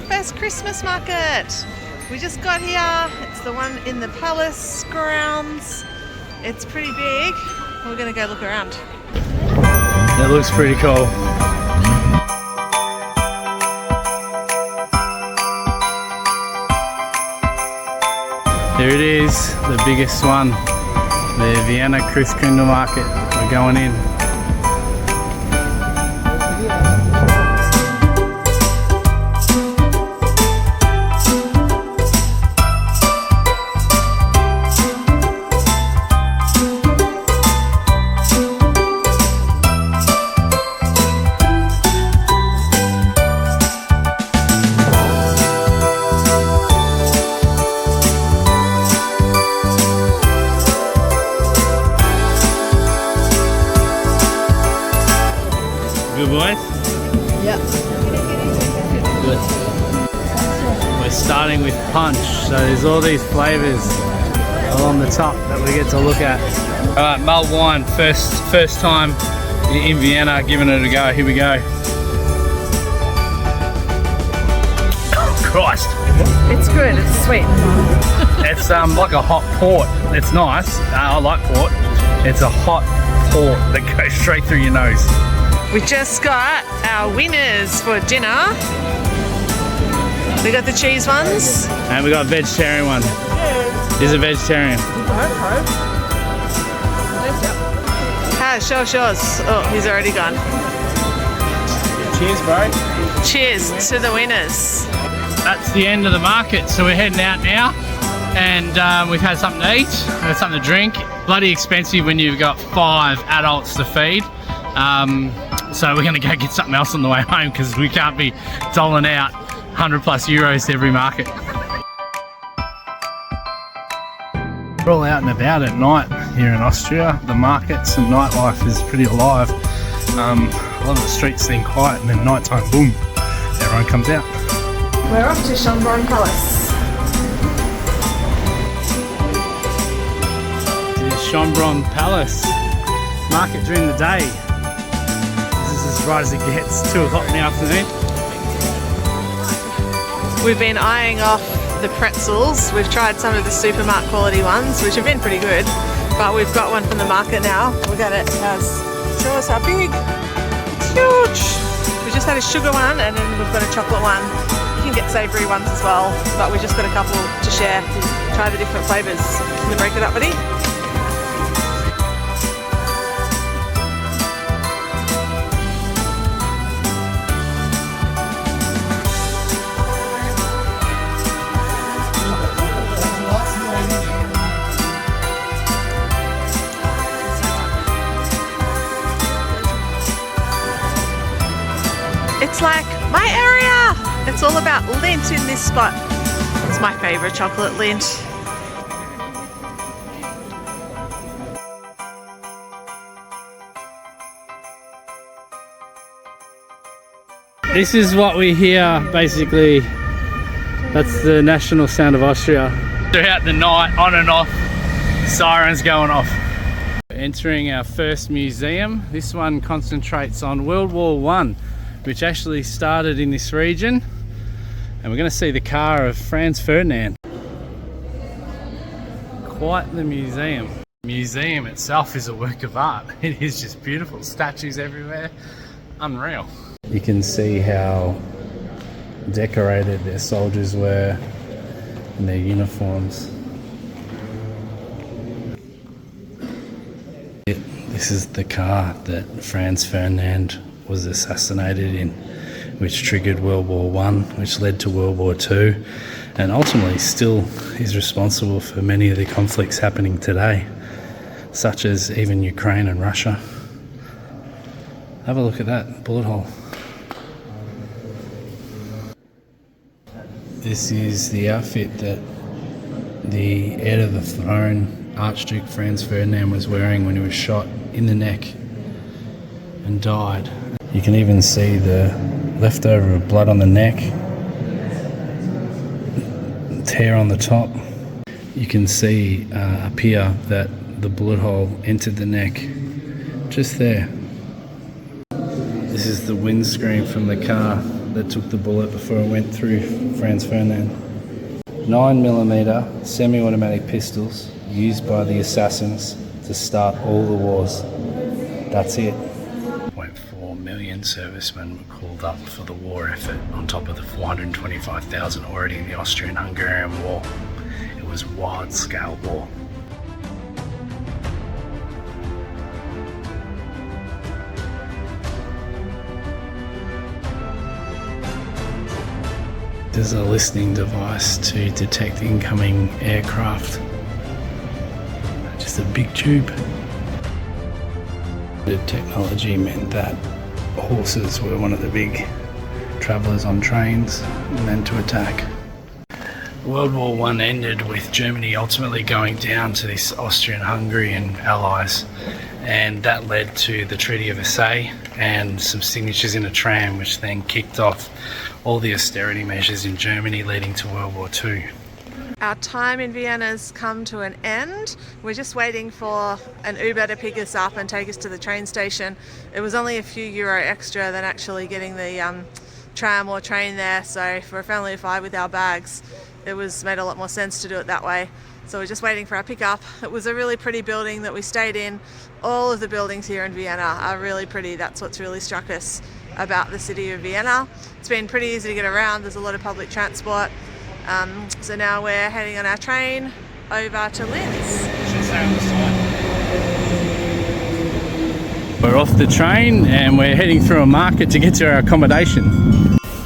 first Christmas market. We just got here. It's the one in the palace grounds. It's pretty big. We're gonna go look around. That looks pretty cool. There it is, the biggest one. The Vienna Christkindl market. We're going in. Good boys? Yeah. Good. We're starting with punch, so there's all these flavours along the top that we get to look at. Alright, mulled wine, first time in Vienna, giving it a go. Here we go. Oh, Christ! It's good, it's sweet. It's like a hot port. It's nice. I like port. It's a hot port that goes straight through your nose. We just got our winners for dinner. We got the cheese ones. And we got a vegetarian one. He's a vegetarian. Show us. Oh, he's already gone. Cheers, bro. Cheers to the winners. That's the end of the market, so we're heading out now. And we've had something to eat, had something to drink. Bloody expensive when you've got 5 adults to feed. So we're going to go get something else on the way home because we can't be doling out 100+ euros to every market. We're all out and about at night here in Austria. The markets and nightlife is pretty alive. A lot of the streets seem quiet, and then nighttime, boom, everyone comes out. We're off to Schönbrunn Palace. The Schönbrunn Palace market during the day. As bright as it gets, 2 o'clock in the afternoon. We've been eyeing off the pretzels. We've tried some of the supermarket quality ones, which have been pretty good, but we've got one from the market now. Look at it, show us how big. It's huge. We just had a sugar one and then we've got a chocolate one. You can get savoury ones as well, but we just got a couple to share. Try the different flavours. Can we break it up, buddy? It's like my area. It's all about Lindt in this spot. It's my favourite chocolate, Lindt. This is what we hear, basically. That's the national sound of Austria. Throughout the night, on and off, sirens going off. Entering our first museum. This one concentrates on World War I, which actually started in this region. And we're going to see the car of Franz Ferdinand. Quite the museum. The museum itself is a work of art. It is just beautiful. Statues everywhere. Unreal. You can see how decorated their soldiers were in their uniforms. This is the car that Franz Ferdinand was assassinated in, which triggered World War I, which led to World War II, and ultimately still is responsible for many of the conflicts happening today, such as even Ukraine and Russia. Have a look at that bullet hole. This is the outfit that the heir to the throne, Archduke Franz Ferdinand, was wearing when he was shot in the neck and died. You can even see the leftover of blood on the neck, tear on the top. You can see up here that the bullet hole entered the neck just there. This is the windscreen from the car. that took the bullet before it went through Franz Ferdinand. 9mm semi-automatic pistols used by the assassins to start all the wars. That's it. 0.4 million servicemen were called up for the war effort, on top of the 425,000 already in the Austrian-Hungarian War. It was wide-scale war. There's a listening device to detect incoming aircraft. Just a big tube. The technology meant that horses were one of the big travellers on trains and then to attack. World War I ended with Germany ultimately going down to this Austrian-Hungarian allies, and that led to the Treaty of Versailles and some signatures in a tram, which then kicked off all the austerity measures in Germany leading to World War II. Our time in Vienna's come to an end. We're just waiting for an Uber to pick us up and take us to the train station. It was only a few euro extra than actually getting the tram or train there, so for a family of 5 with our bags, it made a lot more sense to do it that way. So we're just waiting for our pickup. It was a really pretty building that we stayed in. All of the buildings here in Vienna are really pretty. That's what's really struck us about the city of Vienna. It's been pretty easy to get around. There's a lot of public transport. So now we're heading on our train over to Linz. We're off the train and we're heading through a market to get to our accommodation.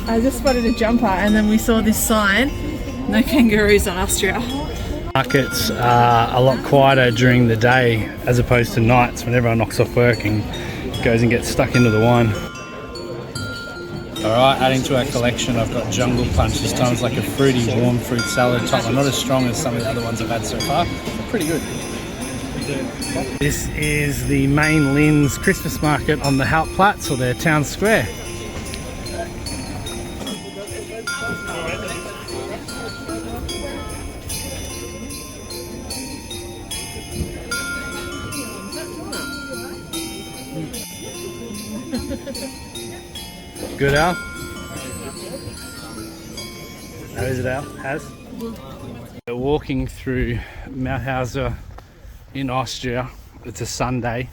I just spotted a jumper and then we saw this sign, no kangaroos on Austria. Markets are a lot quieter during the day as opposed to nights when everyone knocks off work and goes and gets stuck into the wine. Alright, adding to our collection, I've got Jungle Punch. This time it's like a fruity, warm fruit salad top. Not as strong as some of the other ones I've had so far, but pretty good. This is the main Linz Christmas market on the Hauptplatz, or their town square. Good, Al? How is it, Al? Has? We're walking through Mauthausen in Austria. It's a Sunday.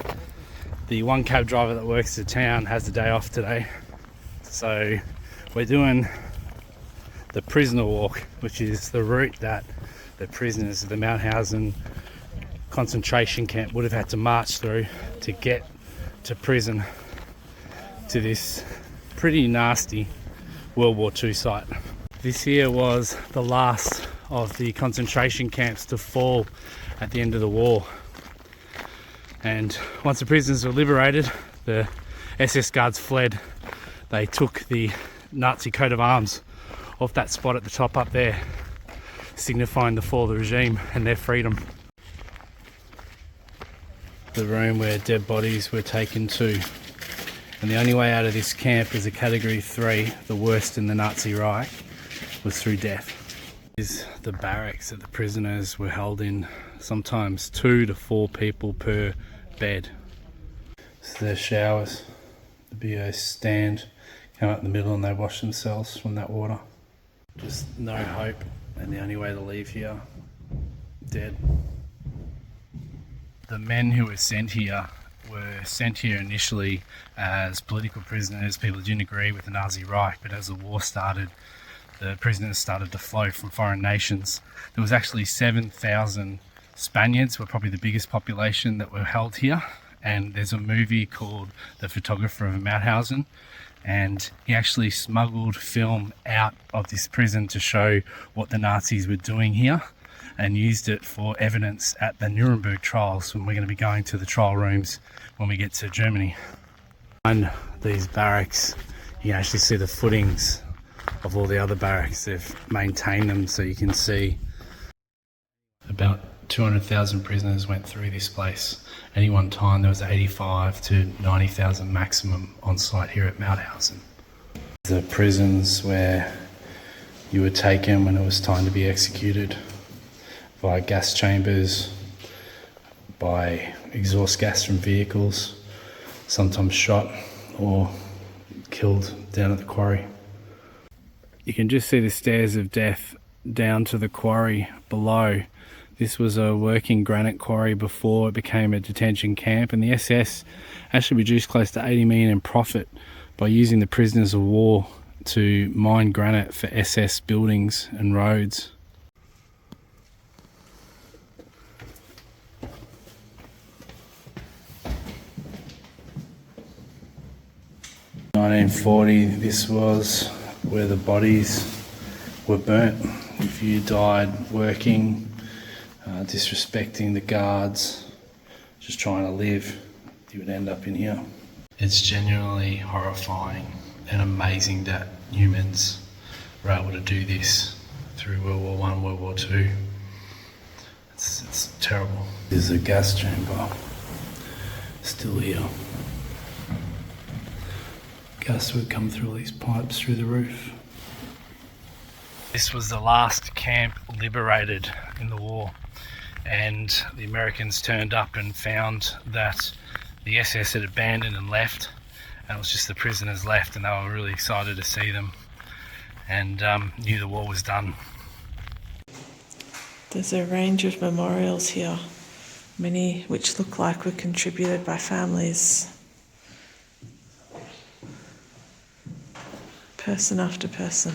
The one cab driver that works the town has the day off today. So we're doing the prisoner walk, which is the route that the prisoners of the Mauthausen Concentration Camp would have had to march through to get to prison, to this pretty nasty World War II site. This here was the last of the concentration camps to fall at the end of the war. And once the prisoners were liberated, the SS guards fled. They took the Nazi coat of arms off that spot at the top up there, signifying the fall of the regime and their freedom. The room where dead bodies were taken to. And the only way out of this camp as a category 3, the worst in the Nazi Reich, was through death. This is the barracks that the prisoners were held in, sometimes 2 to 4 people per bed. So there's showers, the BO stand, come out in the middle and they wash themselves from that water. Just no hope, and the only way to leave here, dead. The men who were sent here initially as political prisoners, people who didn't agree with the Nazi Reich, but as the war started, the prisoners started to flow from foreign nations. There was actually 7,000 Spaniards, were probably the biggest population that were held here, and there's a movie called The Photographer of Mauthausen, and he actually smuggled film out of this prison to show what the Nazis were doing here, and used it for evidence at the Nuremberg trials, when we're going to be going to the trial rooms when we get to Germany. Behind these barracks, you can actually see the footings of all the other barracks. They've maintained them so you can see. About 200,000 prisoners went through this place. Any one time there was 85 to 90,000 maximum on site here at Mauthausen. The prisons where you were taken when it was time to be executed, by gas chambers, by exhaust gas from vehicles, sometimes shot or killed down at the quarry. You can just see the stairs of death down to the quarry below. This was a working granite quarry before it became a detention camp, and the SS actually produced close to 80 million in profit by using the prisoners of war to mine granite for SS buildings and roads. In 1940, this was where the bodies were burnt. If you died working, disrespecting the guards, just trying to live, you would end up in here. It's genuinely horrifying and amazing that humans were able to do this through World War I, World War II. It's terrible. This is a gas chamber, still here. Gas would come through all these pipes through the roof. This was the last camp liberated in the war, and the Americans turned up and found that the SS had abandoned and left, and it was just the prisoners left, and they were really excited to see them and knew the war was done. There's a range of memorials here, many which look like were contributed by families, person after person.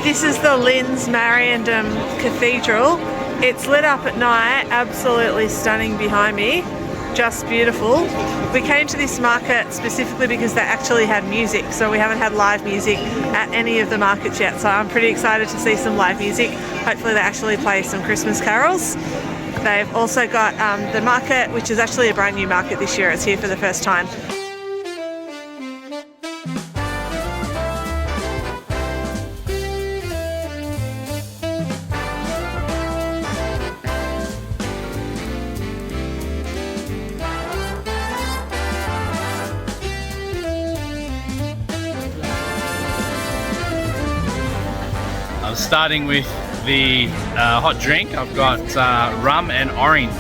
This is the Linz Mauthausen Cathedral. It's lit up at night, absolutely stunning behind me, just beautiful. We came to this market specifically because they actually had music, so we haven't had live music at any of the markets yet, so I'm pretty excited to see some live music. Hopefully they actually play some Christmas carols. They've also got the market, which is actually a brand new market this year. It's here for the first time. I'm starting with the hot drink. I've got rum and orange.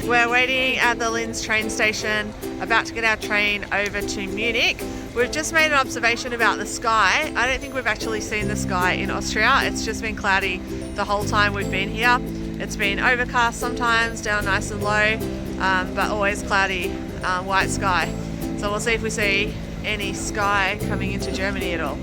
We're waiting at the Linz train station, about to get our train over to Munich. We've just made an observation about the sky. I don't think we've actually seen the sky in Austria. It's just been cloudy the whole time we've been here. It's been overcast sometimes, down nice and low, but always cloudy, white sky. So we'll see if we see any sky coming into Germany at all.